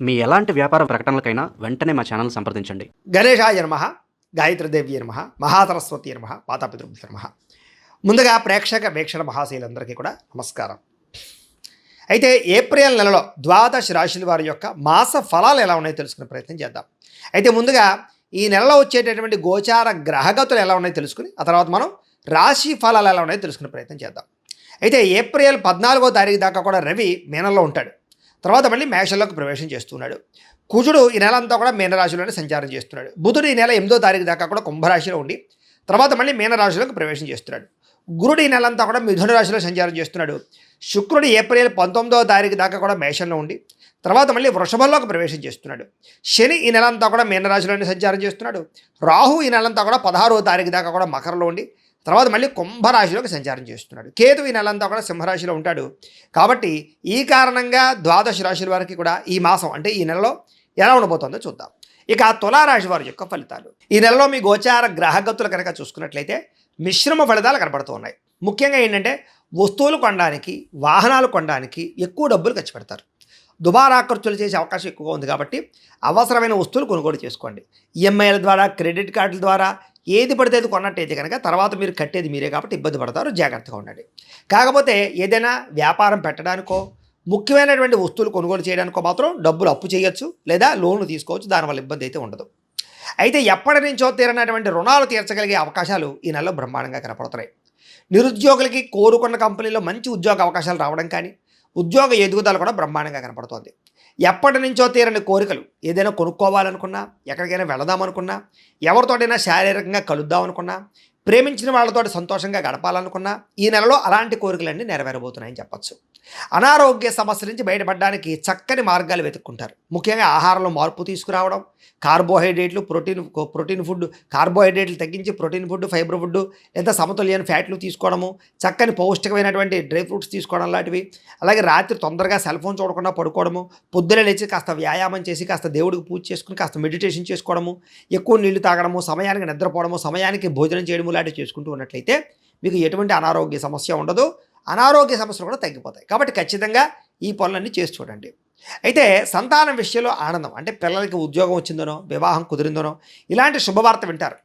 మీ ఎలాంటి వ్యాపార ప్రకటనలకైనా వెంటనే మా ఛానల్ సంప్రదించండి. గణేశాయ నమః, గాయత్రీదేవి నమః, మహాసరస్వతి నమః, మాతాపితృభ్యో నమః. ముందుగా ప్రేక్షక వీక్షణ మహాశీలందరికీ కూడా నమస్కారం. అయితే ఏప్రిల్ నెలలో ద్వాదశ రాశుల వారి యొక్క మాస ఫలాలు ఎలా ఉన్నాయో తెలుసుకునే ప్రయత్నం చేద్దాం. అయితే ముందుగా ఈ నెలలో వచ్చేటటువంటి గోచార గ్రహగతులు ఎలా ఉన్నాయో తెలుసుకుని ఆ తర్వాత మనం రాశి ఫలాలు ఎలా ఉన్నాయో తెలుసుకునే ప్రయత్నం చేద్దాం. అయితే ఏప్రిల్ 14వ తారీఖు దాకా కూడా రవి మీనంలో ఉంటాడు. తర్వాత మళ్ళీ మేషంలోకి ప్రవేశం చేస్తున్నాడు. కుజుడు ఈ నెల అంతా కూడా మీనరాశిలోనే సంచారం చేస్తున్నాడు. బుధుడు ఈ నెల 8వ తారీఖు దాకా కూడా కుంభరాశిలో ఉండి తర్వాత మళ్ళీ మీనరాశిలోకి ప్రవేశం చేస్తున్నాడు. గురుడు ఈ నెలంతా కూడా మిథున రాశిలో సంచారం చేస్తున్నాడు. శుక్రుడు ఏప్రిల్ 19వ తారీఖు దాకా కూడా మేషంలో ఉండి తర్వాత మళ్ళీ వృషభంలోకి ప్రవేశం చేస్తున్నాడు. శని ఈ నెలంతా కూడా మీనరాశిలోనే సంచారం చేస్తున్నాడు. రాహు ఈ నెలంతా కూడా 16వ తారీఖు దాకా కూడా మకరంలో ఉండి తర్వాత మళ్ళీ కుంభరాశిలోకి సంచారం చేస్తున్నాడు. కేతు ఈ నెలంతా కూడా సింహరాశిలో ఉంటాడు. కాబట్టి ఈ కారణంగా ద్వాదశ రాశుల వారికి కూడా ఈ మాసం అంటే ఈ నెలలో ఎలా ఉండబోతుందో చూద్దాం. ఇక తులారాశి వారి యొక్క ఫలితాలు. ఈ నెలలో మీ గోచార గ్రహగతులు కనుక చూసుకున్నట్లయితే మిశ్రమ ఫలితాలు కనపడుతూ ఉన్నాయి. ముఖ్యంగా ఏంటంటే వస్తువులు కొనడానికి, వాహనాలు కొనడానికి ఎక్కువ డబ్బులు ఖర్చు పెడతారు. దుబారా ఖర్చులు చేసే అవకాశం ఎక్కువగా ఉంది. కాబట్టి అవసరమైన వస్తువులు కొనుగోలు చేసుకోండి. ఈఎంఐల ద్వారా, క్రెడిట్ కార్డుల ద్వారా ఏది పడితే అది కొన్నట్టయితే కనుక తర్వాత మీరు కట్టేది మీరే కాబట్టి ఇబ్బంది పడతారు. జాగ్రత్తగా ఉండండి. కాకపోతే ఏదైనా వ్యాపారం పెట్టడానికో ముఖ్యమైనటువంటి వస్తువులు కొనుగోలు చేయడానికో మాత్రం డబ్బులు అప్పు చేయొచ్చు లేదా లోన్లు తీసుకోవచ్చు. దానివల్ల ఇబ్బంది అయితే ఉండదు. అయితే ఎప్పటి నుంచో తీరనటువంటి రుణాలు తీర్చగలిగే అవకాశాలు ఈ నెలలో బ్రహ్మాండంగా కనపడుతున్నాయి. నిరుద్యోగులకి కోరుకున్న కంపెనీలో మంచి ఉద్యోగ అవకాశాలు రావడం కానీ ఉద్యోగ ఎదుగుదల కూడా బ్రహ్మాండంగా కనపడుతోంది. ఎప్పటి నుంచో తీరని కోరికలు ఏదైనా కొనుక్కోవాలనుకున్నా, ఎక్కడికైనా వెళదామనుకున్నా, ఎవరితోటైనా శారీరకంగా కలుద్దామనుకున్నా, ప్రేమించిన వాళ్ళతో సంతోషంగా గడపాలనుకున్నా ఈ నెలలో అలాంటి కోరికలన్నీ నెరవేరబోతున్నాయని చెప్పచ్చు. అనారోగ్య సమస్యల నుంచి బయటపడడానికి చక్కని మార్గాలు వెతుక్కుంటారు. ముఖ్యంగా ఆహారంలో మార్పు తీసుకురావడం, కార్బోహైడ్రేట్లు, ప్రోటీన్ ఫుడ్, కార్బోహైడ్రేట్లు తగ్గించి ప్రోటీన్ ఫుడ్, ఫైబర్ ఫుడ్ లేదా సమతుల్యమైన ఫ్యాట్లు తీసుకోవడము, చక్కని పౌష్టికమైనటువంటి డ్రై ఫ్రూట్స్ తీసుకోవడం లాంటివి. అలాగే రాత్రి తొందరగా సెల్ ఫోన్ చూడకుండా పడుకోవడము, పొద్దున లేచి కాస్త వ్యాయామం చేసి కాస్త దేవుడికి పూజ చేసుకుని కాస్త మెడిటేషన్ చేసుకోవడము, ఎక్కువ నీళ్లు తాగడము, సమయానికి నిద్రపోవడము, సమయానికి భోజనం చేయడము లాంటివి చేసుకుంటూ ఉన్నట్లయితే మీకు ఎటువంటి అనారోగ్య సమస్య ఉండదు. అనారోగ్య సమస్యలు కూడా తగ్గిపోతాయి. కాబట్టి ఖచ్చితంగా ఈ పనులన్నీ చేసి చూడండి. అయితే సంతానం విషయంలో ఆనందం అంటే పిల్లలకి ఉద్యోగం వచ్చిందనో, వివాహం కుదిరిందనో ఇలాంటి శుభవార్త వింటారు.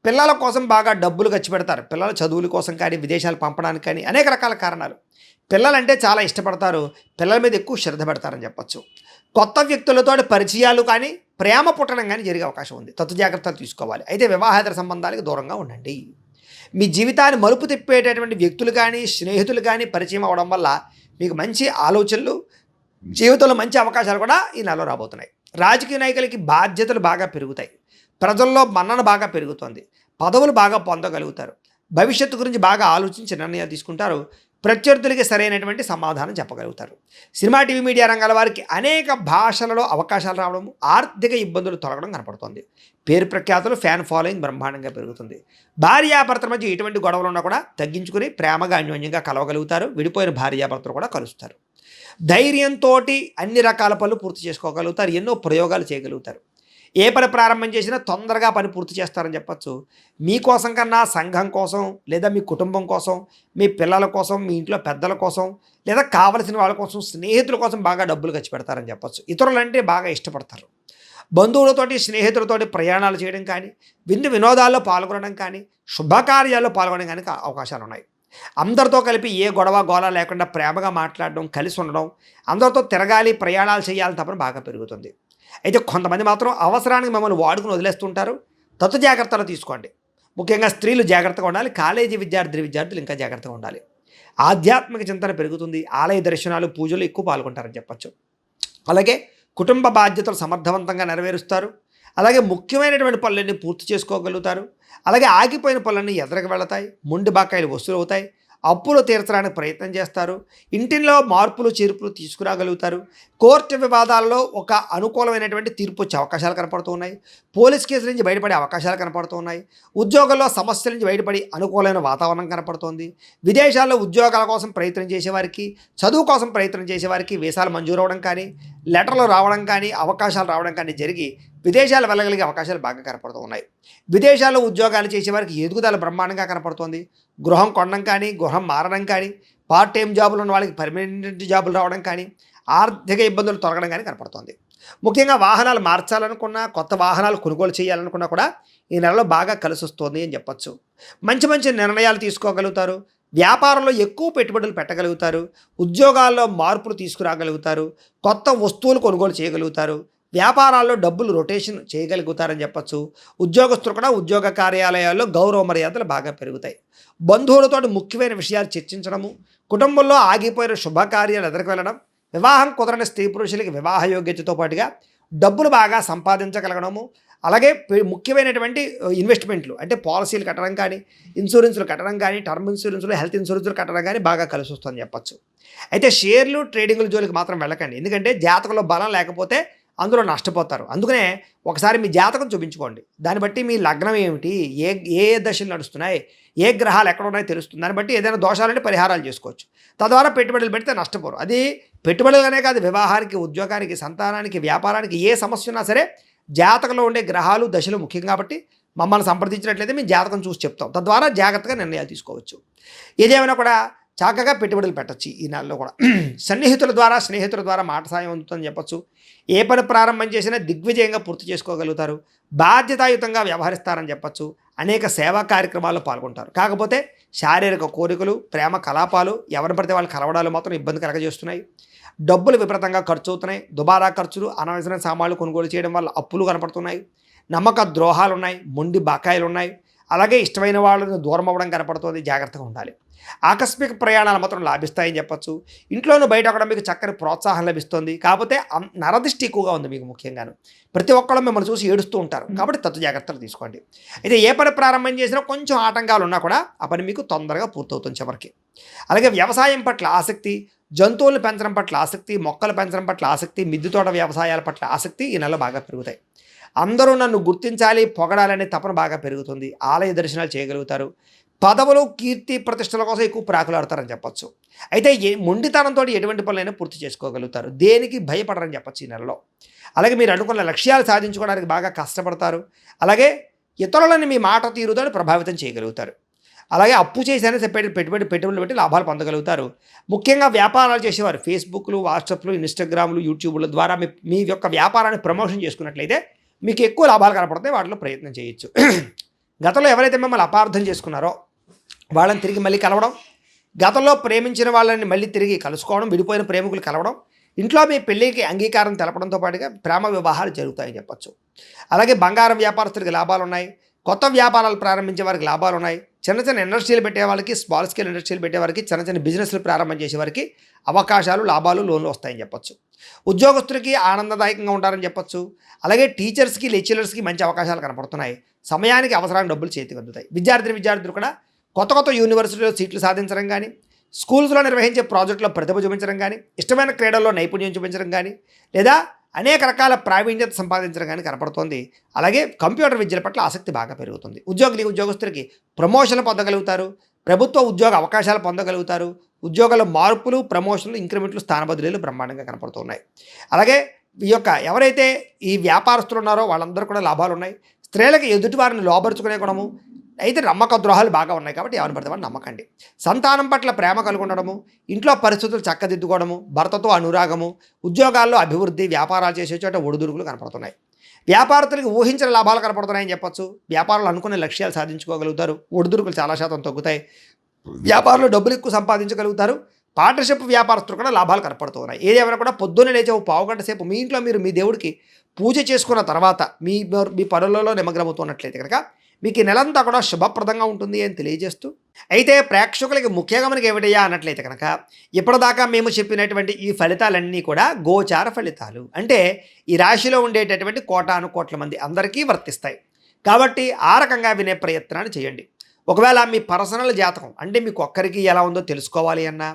పిల్లల కోసం బాగా డబ్బులు ఖర్చు పెడతారు. పిల్లల చదువుల కోసం కానీ, విదేశాలు పంపడానికి కానీ అనేక రకాల కారణాలు. పిల్లలంటే చాలా ఇష్టపడతారు. పిల్లల మీద ఎక్కువ శ్రద్ధ పెడతారని చెప్పచ్చు. కొత్త వ్యక్తులతో పరిచయాలు కానీ, ప్రేమ పుట్టడం కానీ జరిగే అవకాశం ఉంది. తత్తు జాగ్రత్తలు తీసుకోవాలి. అయితే వివాహేతర సంబంధాలకు దూరంగా ఉండండి. మీ జీవితాన్ని మలుపు తిప్పేటటువంటి వ్యక్తులు కానీ, స్నేహితులు కానీ పరిచయం అవ్వడం వల్ల మీకు మంచి ఆలోచనలు, జీవితంలో మంచి అవకాశాలు కూడా ఈ నెలలో రాబోతున్నాయి. రాజకీయ నాయకులకి బాధ్యతలు బాగా పెరుగుతాయి. ప్రజల్లో మన్నన బాగా పెరుగుతుంది. పదవులు బాగా పొందగలుగుతారు. భవిష్యత్తు గురించి బాగా ఆలోచించి నిర్ణయాలు తీసుకుంటారు. ప్రత్యర్థులకి సరైనటువంటి సమాధానం చెప్పగలుగుతారు. సినిమా, టీవీ, మీడియా రంగాల వారికి అనేక భాషలలో అవకాశాలు రావడం, ఆర్థిక ఇబ్బందులు తొలగడం కనపడుతుంది. పేరు ప్రఖ్యాతులు, ఫ్యాన్ ఫాలోయింగ్ బ్రహ్మాండంగా పెరుగుతుంది. భార్యాభర్తల మధ్య ఎటువంటి గొడవలు ఉన్నా కూడా తగ్గించుకుని ప్రేమగా అన్యోన్యంగా కలవగలుగుతారు. విడిపోయిన భార్యాభర్తలు కూడా కలుస్తారు. ధైర్యంతో అన్ని రకాల పనులు పూర్తి చేసుకోగలుగుతారు. ఎన్నో ప్రయోగాలు చేయగలుగుతారు. ఏ పని ప్రారంభం చేసినా తొందరగా పని పూర్తి చేస్తారని చెప్పచ్చు. మీకోసం కన్నా సంఘం కోసం లేదా మీ కుటుంబం కోసం, మీ పిల్లల కోసం, మీ ఇంట్లో పెద్దల కోసం లేదా కావలసిన వాళ్ళ కోసం, స్నేహితుల కోసం బాగా డబ్బులు ఖర్చు పెడతారని చెప్పచ్చు. ఇతరులంటే బాగా ఇష్టపడతారు. బంధువులతోటి, స్నేహితులతోటి ప్రయాణాలు చేయడం కానీ, వినోదాల్లో పాల్గొనడం కానీ, శుభకార్యాల్లో పాల్గొనడం కానీ అవకాశాలు ఉన్నాయి. అందరితో కలిపి ఏ గొడవ గోళ లేకుండా ప్రేమగా మాట్లాడడం, కలిసి ఉండడం, అందరితో తిరగాలి, ప్రయాణాలు చేయాలని తప్పని బాగా పెరుగుతుంది. అయితే కొంతమంది మాత్రం అవసరానికి మిమ్మల్ని వాడుకుని వదిలేస్తుంటారు. తత్తు జాగ్రత్తలు తీసుకోండి. ముఖ్యంగా స్త్రీలు జాగ్రత్తగా ఉండాలి. కాలేజీ విద్యార్థులు ఇంకా జాగ్రత్తగా ఉండాలి. ఆధ్యాత్మిక చింతన పెరుగుతుంది. ఆలయ దర్శనాలు, పూజలు ఎక్కువ పాల్గొంటారని చెప్పచ్చు. అలాగే కుటుంబ బాధ్యతలు సమర్థవంతంగా నెరవేరుస్తారు. అలాగే ముఖ్యమైనటువంటి పనులన్నీ పూర్తి చేసుకోగలుగుతారు. అలాగే ఆగిపోయిన పనులన్నీ ఎదురుకు వెళతాయి. మొండి బకాయిలు వసూలు అవుతాయి. అప్పులు తీర్చడానికి ప్రయత్నం చేస్తారు. ఇంటిలో మార్పులు చేర్పులు తీసుకురాగలుగుతారు. కోర్టు వివాదాల్లో ఒక అనుకూలమైనటువంటి తీర్పు వచ్చే అవకాశాలు కనపడుతూ ఉన్నాయి. పోలీస్ కేసుల నుంచి బయటపడే అవకాశాలు కనపడుతూ ఉన్నాయి. ఉద్యోగాల్లో సమస్యల నుంచి బయటపడి అనుకూలమైన వాతావరణం కనపడుతోంది. విదేశాల్లో ఉద్యోగాల కోసం ప్రయత్నం చేసేవారికి, చదువు కోసం ప్రయత్నం చేసేవారికి వీసాలు మంజూరు అవ్వడం కానీ, లెటర్లు రావడం కానీ, అవకాశాలు రావడం కానీ జరిగి విదేశాలు వెళ్ళగలిగే అవకాశాలు బాగా కనపడుతూ ఉన్నాయి. విదేశాల్లో ఉద్యోగాలు చేసేవారికి ఎదుగుదల బ్రహ్మాండంగా కనపడుతోంది. గృహం కొనడం కానీ, గృహం మారడం కానీ, పార్ట్ టైం జాబులు ఉన్న వాళ్ళకి పర్మనెంట్ జాబులు రావడం కానీ, ఆర్థిక ఇబ్బందులు తొలగడం కానీ కనపడుతోంది. ముఖ్యంగా వాహనాలు మార్చాలనుకున్నా, కొత్త వాహనాలు కొనుగోలు చేయాలనుకున్నా కూడా ఈ నెలలో బాగా కలిసి వస్తుంది అని చెప్పొచ్చు. మంచి మంచి నిర్ణయాలు తీసుకోగలుగుతారు. వ్యాపారంలో ఎక్కువ పెట్టుబడులు పెట్టగలుగుతారు. ఉద్యోగాల్లో మార్పులు తీసుకురాగలుగుతారు. కొత్త వస్తువులు కొనుగోలు చేయగలుగుతారు. వ్యాపారాల్లో డబ్బులు రొటేషన్ చేయగలుగుతారని చెప్పచ్చు. ఉద్యోగస్తులు కూడా ఉద్యోగ కార్యాలయాల్లో గౌరవ మర్యాదలు బాగా పెరుగుతాయి. బంధువులతో ముఖ్యమైన విషయాలు చర్చించడము, కుటుంబంలో ఆగిపోయిన శుభకార్యాలు ఎదురుకు వెళ్ళడం, వివాహం కుదరని స్త్రీ పురుషులకి వివాహ యోగ్యతతో పాటుగా డబ్బులు బాగా సంపాదించగలగడము, అలాగే ముఖ్యమైనటువంటి ఇన్వెస్ట్మెంట్లు అంటే పాలసీలు కట్టడం కానీ, ఇన్సూరెన్స్లు కట్టడం కానీ, టర్మ్ ఇన్సూరెన్స్లు, హెల్త్ ఇన్సూరెన్స్లు కట్టడం కానీ బాగా కలిసి వస్తుందని చెప్పచ్చు. అయితే షేర్లు ట్రేడింగ్ల జోలికి మాత్రం వెళ్ళకండి. ఎందుకంటే జాతకంలో బలం లేకపోతే అందులో నష్టపోతారు. అందుకనే ఒకసారి మీ జాతకం చూపించుకోండి. దాన్ని బట్టి మీ లగ్నం ఏమిటి, ఏ ఏ దశలు నడుస్తున్నాయి, ఏ గ్రహాలు ఎక్కడ ఉన్నాయో తెలుస్తుంది. దాన్ని బట్టి ఏదైనా దోషాలంటే పరిహారాలు చేసుకోవచ్చు. తద్వారా పెట్టుబడులు పెడితే నష్టపోరు. అది పెట్టుబడులనే కాదు, వివాహానికి, ఉద్యోగానికి, సంతానానికి, వ్యాపారానికి ఏ సమస్య ఉన్నా సరే జాతకంలో ఉండే గ్రహాలు దశలు ముఖ్యం కాబట్టి మమ్మల్ని సంప్రదించినట్లయితే మేము జాతకం చూసి చెప్తాం. తద్వారా జాగ్రత్తగా నిర్ణయాలు తీసుకోవచ్చు. ఏదేమైనా కూడా చక్కగా పెట్టుబడులు పెట్టచ్చు ఈ నెలలో కూడా. స్నేహితుల ద్వారా మాట సాయం అందుతుందని చెప్పచ్చు. ఏ పని ప్రారంభం చేసినా దిగ్విజయంగా పూర్తి చేసుకోగలుగుతారు. బాధ్యతాయుతంగా వ్యవహరిస్తారని చెప్పచ్చు. అనేక సేవా కార్యక్రమాల్లో పాల్గొంటారు. కాకపోతే శారీరక కోరికలు, ప్రేమ కలాపాలు, ఎవరిని పడితే వాళ్ళు కలవడాలు మాత్రం ఇబ్బంది కలగజేస్తున్నాయి. డబ్బులు విపరీతంగా ఖర్చు అవుతున్నాయి. దుబారా ఖర్చులు, అనవసరమైన సామాన్లు కొనుగోలు చేయడం వల్ల అప్పులు కనపడుతున్నాయి. నమ్మక ద్రోహాలు ఉన్నాయి. మొండి బకాయిలు ఉన్నాయి. అలాగే ఇష్టమైన వాళ్ళని దూరం అవ్వడం కనపడుతుంది. జాగ్రత్తగా ఉండాలి. ఆకస్మిక ప్రయాణాలు మాత్రం లాభిస్తాయని చెప్పచ్చు. ఇంట్లోనూ బయట కూడా మీకు చక్కని ప్రోత్సాహం లభిస్తుంది. కాకపోతే నరదిష్టి ఎక్కువగా ఉంది మీకు. ముఖ్యంగాను ప్రతి ఒక్కళ్ళు మిమ్మల్ని చూసి ఏడుస్తూ ఉంటారు. కాబట్టి తత్తు జాగ్రత్తలు తీసుకోండి. అయితే ఏ పని ప్రారంభం చేసినా కొంచెం ఆటంకాలు ఉన్నా కూడా ఆ పని మీకు తొందరగా పూర్తవుతుంది చివరికి. అలాగే వ్యవసాయం పట్ల ఆసక్తి, జంతువులను పెంచడం పట్ల ఆసక్తి, మొక్కలు పెంచడం పట్ల ఆసక్తి, మిద్దె తోట వ్యవసాయాల పట్ల ఆసక్తి ఈ నెలలో బాగా పెరుగుతాయి. అందరూ నన్ను గుర్తించాలి, పొగడాలనే తపన బాగా పెరుగుతుంది. ఆలయ దర్శనాలు చేయగలుగుతారు. పదవులు, కీర్తి, ప్రతిష్టల కోసం ఎక్కువ ప్రాకులాడతారని చెప్పచ్చు. అయితే మొండితనంతో ఎటువంటి పనులైనా పూర్తి చేసుకోగలుగుతారు. దేనికి భయపడరని చెప్పచ్చు ఈ నెలలో. అలాగే మీరు అనుకున్న లక్ష్యాలు సాధించుకోవడానికి బాగా కష్టపడతారు. అలాగే ఇతరులని మీ మాట తీరుతో ప్రభావితం చేయగలుగుతారు. అలాగే అప్పు చేసైనా పెట్టుబడులు పెట్టి లాభాలు పొందగలుగుతారు. ముఖ్యంగా వ్యాపారాలు చేసేవారు ఫేస్బుక్లు, వాట్సాప్లు, ఇన్స్టాగ్రామ్లు, యూట్యూబ్ల ద్వారా మీ యొక్క వ్యాపారాన్ని ప్రమోషన్ చేసుకున్నట్లయితే మీకు ఎక్కువ లాభాలు కనపడతాయి. వాటిలో ప్రయత్నం చేయొచ్చు. గతంలో ఎవరైతే మిమ్మల్ని అపార్థం చేసుకున్నారో వాళ్ళని తిరిగి మళ్ళీ కలవడం, గతంలో ప్రేమించిన వాళ్ళని మళ్ళీ తిరిగి కలుసుకోవడం, విడిపోయిన ప్రేమికులు కలవడం, ఇంట్లో మీ పెళ్ళికి అంగీకారం తెలపడంతో పాటుగా ప్రేమ వివాహాలు జరుగుతాయని చెప్పచ్చు. అలాగే బంగారం వ్యాపారస్తులకి లాభాలు ఉన్నాయి. కొత్త వ్యాపారాలు ప్రారంభించే వారికి లాభాలు ఉన్నాయి. చిన్న చిన్న ఇండస్ట్రీలు పెట్టే వాళ్ళకి, స్మాల్ స్కేల్ ఇండస్ట్రీలు పెట్టే వారికి, చిన్న చిన్న బిజినెస్లు ప్రారంభం చేసే వారికి అవకాశాలు, లాభాలు, లోన్లు వస్తాయని చెప్పచ్చు. ఉద్యోగస్తులకి ఆనందదాయకంగా ఉంటారని చెప్పచ్చు. అలాగే టీచర్స్కి, లెక్చరర్స్కి మంచి అవకాశాలు కనపడుతున్నాయి. సమయానికి అవసరానికి డబ్బులు చేతికి అందుతాయి. విద్యార్థులు కూడా కొత్త యూనివర్సిటీలో సీట్లు సాధించడం కానీ, స్కూల్స్లో నిర్వహించే ప్రాజెక్టులో ప్రతిభ చూపించడం కానీ, ఇష్టమైన క్రీడల్లో నైపుణ్యం చూపించడం కానీ, లేదా అనేక రకాల ప్రావీణ్యత సంపాదించడం కానీ కనపడుతోంది. అలాగే కంప్యూటర్ విద్యల పట్ల ఆసక్తి బాగా పెరుగుతుంది. ఉద్యోగస్తులకి ప్రమోషన్లు పొందగలుగుతారు. ప్రభుత్వ ఉద్యోగ అవకాశాలు పొందగలుగుతారు. ఉద్యోగాల మార్పులు, ప్రమోషన్లు, ఇంక్రిమెంట్లు, స్థాన బదిలీలు బ్రహ్మాండంగా కనపడుతున్నాయి. అలాగే ఈ యొక్క ఎవరైతే ఈ వ్యాపారస్తులు ఉన్నారో వాళ్ళందరూ కూడా లాభాలు ఉన్నాయి. స్త్రీలకు ఎదుటి వారిని లోబరుచుకునే గుణము, అయితే నమ్మక ద్రోహాలు బాగా ఉన్నాయి కాబట్టి ఎవరిని పడితే వాడిని నమ్మకండి. సంతానం పట్ల ప్రేమ కలిగి ఉండడము, ఇంట్లో పరిస్థితులు చక్కదిద్దుకోవడము, భర్తతో అనురాగము, ఉద్యోగాల్లో అభివృద్ధి, వ్యాపారాలు చేసే చోట ఒడిదుడుకులు కనపడుతున్నాయి. వ్యాపారస్తులకి ఊహించిన లాభాలు కనపడుతున్నాయని చెప్పచ్చు. వ్యాపారాలు అనుకునే లక్ష్యాలు సాధించుకోగలుగుతారు. ఒడిదుడుకులు చాలా శాతం తగ్గుతాయి. వ్యాపారంలో డబ్బులు ఎక్కువ సంపాదించగలుగుతారు. పార్ట్నర్షిప్ వ్యాపారస్తులు కూడా లాభాలు కనపడుతున్నాయి. ఏదేమైనా కూడా పొద్దున్నే లేచే ఒక పావు గంట సేపు మీ ఇంట్లో మీరు మీ దేవుడికి పూజ చేసుకున్న తర్వాత మీ పనులలో నిమగ్నమవుతున్నట్లయితే కనుక మీకు ఈ నెలంతా కూడా శుభప్రదంగా ఉంటుంది అని తెలియజేస్తూ, అయితే ప్రేక్షకులకి ముఖ్యంగా మనకి ఏమిటయ్యా అన్నట్లయితే కనుక ఇప్పటిదాకా మేము చెప్పినటువంటి ఈ ఫలితాలన్నీ కూడా గోచార ఫలితాలు. అంటే ఈ రాశిలో ఉండేటటువంటి కోటాను కోట్ల మంది అందరికీ వర్తిస్తాయి. కాబట్టి ఆ రకంగా వినే ప్రయత్నాన్ని చేయండి. ఒకవేళ మీ పర్సనల్ జాతకం అంటే మీకు ఒక్కరికి ఎలా ఉందో తెలుసుకోవాలి అన్నా,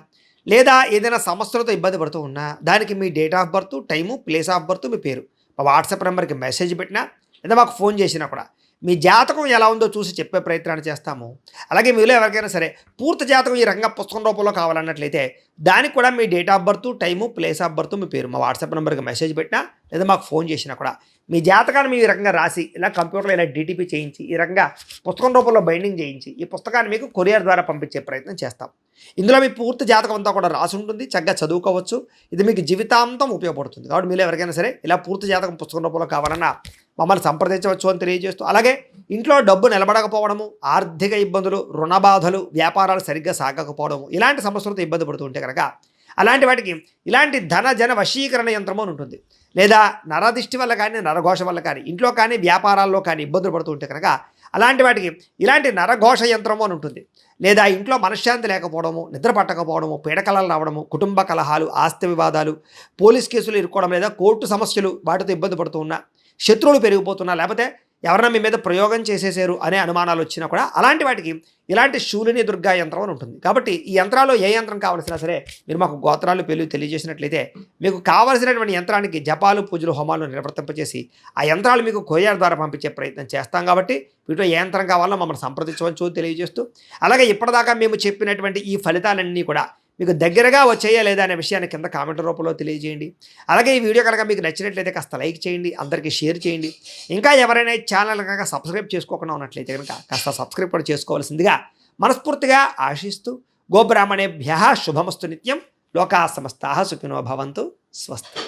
లేదా ఏదైనా సమస్యలతో ఇబ్బంది పడుతూ ఉన్నా, దానికి మీ date of birth, time, place of birth, మీ పేరు మా వాట్సాప్ నెంబర్కి మెసేజ్ పెట్టినా, లేదా మాకు ఫోన్ చేసినా కూడా మీ జాతకం ఎలా ఉందో చూసి చెప్పే ప్రయత్నాన్ని చేస్తాము. అలాగే మీలో ఎవరికైనా సరే పూర్తి జాతకం ఈ రంగ పుస్తకం రూపంలో కావాలన్నట్లయితే దానికి కూడా మీ date of birth, time, place of birth, మీ పేరు మా వాట్సాప్ నెంబర్కి మెసేజ్ పెట్టినా, లేదా మాకు ఫోన్ చేసినా కూడా మీ జాతకాన్ని మేము ఈ రకంగా రాసి ఇలా కంప్యూటర్లో ఇలా డీటీపీ చేయించి ఈ రకంగా పుస్తకం రూపంలో బైండింగ్ చేయించి ఈ పుస్తకాన్ని మీకు కొరియర్ ద్వారా పంపించే ప్రయత్నం చేస్తాం. ఇందులో మీ పూర్తి జాతకం అంతా కూడా రాసి ఉంటుంది, చక్కగా చదువుకోవచ్చు. ఇది మీకు జీవితాంతం ఉపయోగపడుతుంది. కాబట్టి మీరు ఎవరికైనా సరే ఇలా పూర్తి జాతకం పుస్తకం రూపంలో కావాలన్నా మమ్మల్ని సంప్రదించవచ్చు అని తెలియజేస్తూ, అలాగే ఇంట్లో డబ్బు నిలబడకపోవడము, ఆర్థిక ఇబ్బందులు, రుణ బాధలు, వ్యాపారాలు సరిగ్గా సాగకపోవడము, ఇలాంటి సమస్యలతో ఇబ్బంది పడుతూ ఉంటే కనుక అలాంటి వాటికి ఇలాంటి ధన జన వశీకరణ యంత్రము అని ఉంటుంది. లేదా నరదిష్టి వల్ల కానీ నరఘోష వల్ల కానీ ఇంట్లో కానీ వ్యాపారాల్లో కానీ ఇబ్బందులు పడుతూ ఉంటే కనుక అలాంటి వాటికి ఇలాంటి నరఘోష యంత్రము అని ఉంటుంది. లేదా ఇంట్లో మనశ్శాంతి లేకపోవడము, నిద్ర పట్టకపోవడము, పీడకలలు రావడము, కుటుంబ కలహాలు, ఆస్తి వివాదాలు, పోలీస్ కేసులు ఇరుక్కోవడం, లేదా కోర్టు సమస్యలు వాటితో ఇబ్బంది పడుతూ ఉన్నా, శత్రువులు పెరిగిపోతున్నా, లేకపోతే ఎవరైనా మీ మీద ప్రయోగం చేసేసారు అనే అనుమానాలు వచ్చినా కూడా అలాంటి వాటికి ఇలాంటి శూలిని దుర్గా యంత్రం అని ఉంటుంది. కాబట్టి ఈ యంత్రాల్లో ఏ యంత్రం కావాల్సినా సరే మీరు మాకు గోత్రాలు పేర్లు తెలియజేసినట్లయితే మీకు కావాల్సినటువంటి యంత్రానికి జపాలు, పూజలు, హోమాలు నిర్వర్తింపచేసి ఆ యంత్రాలు మీకు కొరియర్ ద్వారా పంపించే ప్రయత్నం చేస్తాం. కాబట్టి వీటిలో ఏ యంత్రం కావాలో మమ్మల్ని సంప్రదించవచ్చు తెలియజేస్తూ, అలాగే ఇప్పటిదాకా మేము చెప్పినటువంటి ఈ ఫలితాలన్నీ కూడా మీకు దగ్గరగా వచ్చేయా లేదా అనే విషయాన్ని కింద కామెంట్ రూపంలో తెలియజేయండి. అలాగే ఈ వీడియో కనుక మీకు నచ్చినట్లయితే కాస్త లైక్ చేయండి, అందరికీ షేర్ చేయండి. ఇంకా ఎవరైనా ఈ ఛానల్ కనుక సబ్స్క్రైబ్ చేసుకోకుండా ఉన్నట్లయితే కనుక కాస్త సబ్స్క్రైబ్ కూడా చేసుకోవాల్సిందిగా మనస్ఫూర్తిగా ఆశిస్తూ, గోబ్రాహ్మణేభ్యః శుభమస్తు నిత్యం, లోకాః సమస్తాః సుఖినో భవంతు, స్వస్తి.